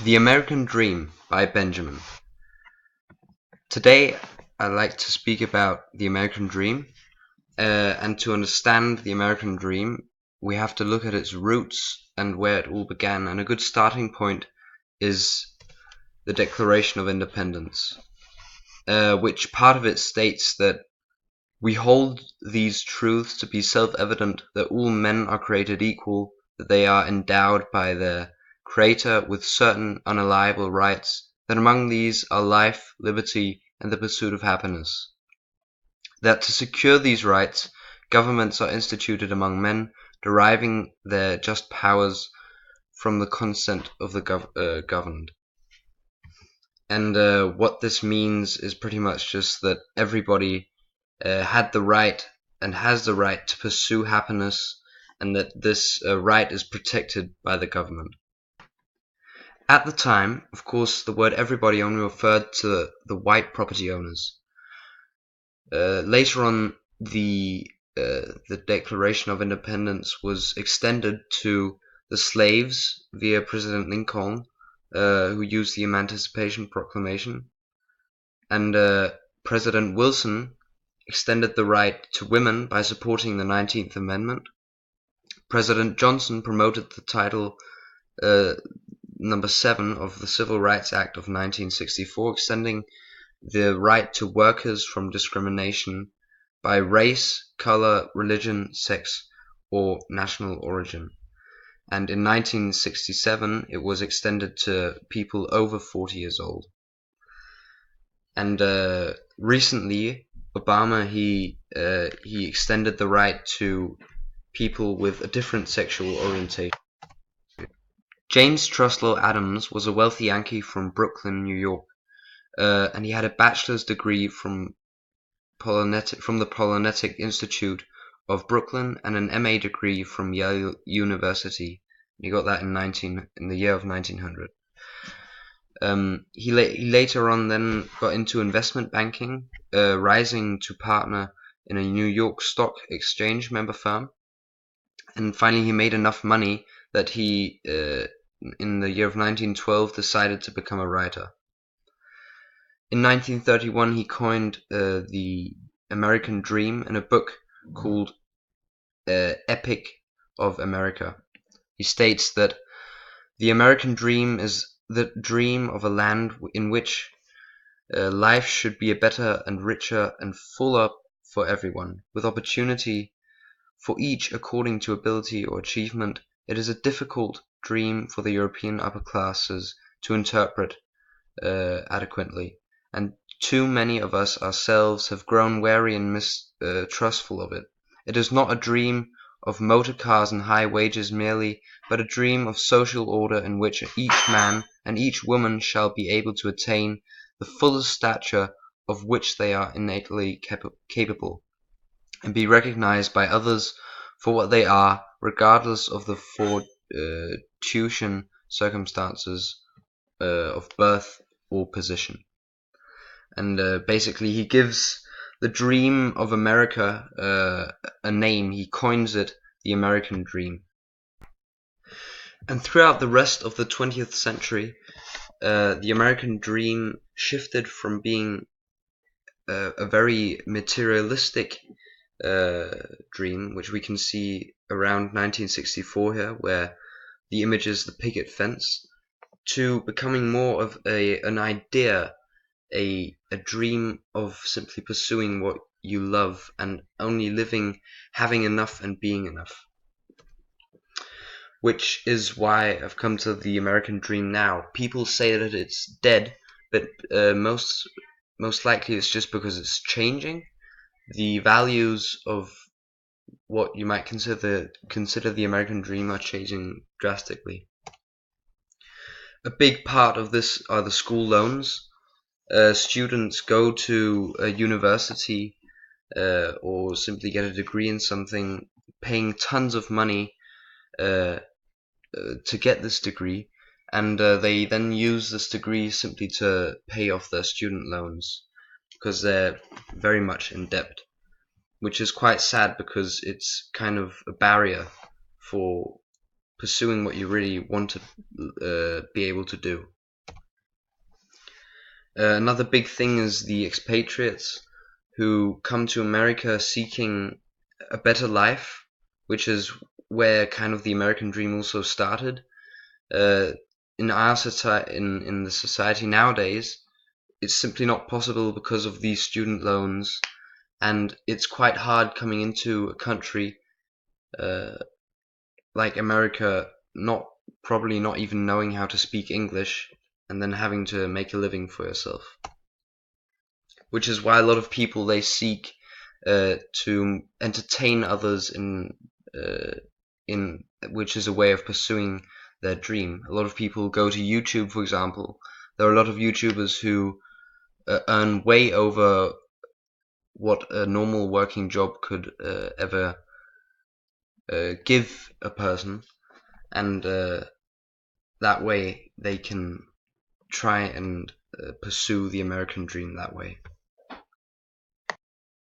The American Dream by Benjamin. Today I'd like to speak about the American Dream, and to understand the American Dream we have to look at its roots and where it all began, and a good starting point is the Declaration of Independence, which part of it states that we hold these truths to be self-evident, that all men are created equal, that they are endowed by their Creator with certain unalienable rights, that among these are life, liberty, and the pursuit of happiness. That to secure these rights, governments are instituted among men, deriving their just powers from the consent of the governed. And what this means is pretty much just that everybody had the right and has the right to pursue happiness, and that this right is protected by the government. At the time, of course, the word everybody only referred to the white property owners. Later on, the Declaration of Independence was extended to the slaves via President Lincoln, who used the Emancipation Proclamation, and President Wilson extended the right to women by supporting the 19th Amendment. President Johnson promoted the Title Number 7 of the Civil Rights Act of 1964, extending the right to workers from discrimination by race, color, religion, sex, or national origin. And in 1967, it was extended to people over 40 years old. And recently, Obama he extended the right to people with a different sexual orientation. James Truslow Adams was a wealthy Yankee from Brooklyn, New York, and he had a bachelor's degree from the Politechnic Institute of Brooklyn and an MA degree from Yale University. He got that in the year of 1900. He later on then got into investment banking, rising to partner in a New York Stock Exchange member firm, and finally he made enough money that he in the year of 1912 decided to become a writer. In 1931 he coined the American Dream in a book called Epic of America. He states that the American Dream is the dream of a land in which life should be a better and richer and fuller for everyone, with opportunity for each according to ability or achievement. It is a difficult dream for the European upper classes to interpret adequately, and too many of us ourselves have grown weary and mistrustful of it. It is not a dream of motor cars and high wages merely, but a dream of social order in which each man and each woman shall be able to attain the fullest stature of which they are innately capable, and be recognized by others for what they are, regardless of the fortuitous circumstances of birth or position. And basically he gives the dream of America a name. He coins it the American Dream. And throughout the rest of the 20th century, the American Dream shifted from being a very materialistic dream, which we can see around 1964 here, where the image is the picket fence, to becoming more of an idea, a dream of simply pursuing what you love and only living, having enough and being enough. Which is why I've come to the American Dream now. People say that it's dead, but most likely it's just because it's changing. The values of what you might consider the American Dream are changing drastically. A big part of this are the school loans. Students go to a university or simply get a degree in something, paying tons of money to get this degree, and they then use this degree simply to pay off their student loans because they're very much in debt, which is quite sad because it's kind of a barrier for pursuing what you really want to be able to do. Another big thing is the expatriates who come to America seeking a better life, which is where kind of the American dream also started. In our society, in the society nowadays, it's simply not possible because of these student loans, and it's quite hard coming into a country like America, probably not even knowing how to speak English, and then having to make a living for yourself. Which is why a lot of people, they seek to entertain others in which is a way of pursuing their dream. A lot of people go to YouTube, for example. There are a lot of YouTubers who earn way over what a normal working job could ever give a person, and that way they can try and pursue the American dream that way.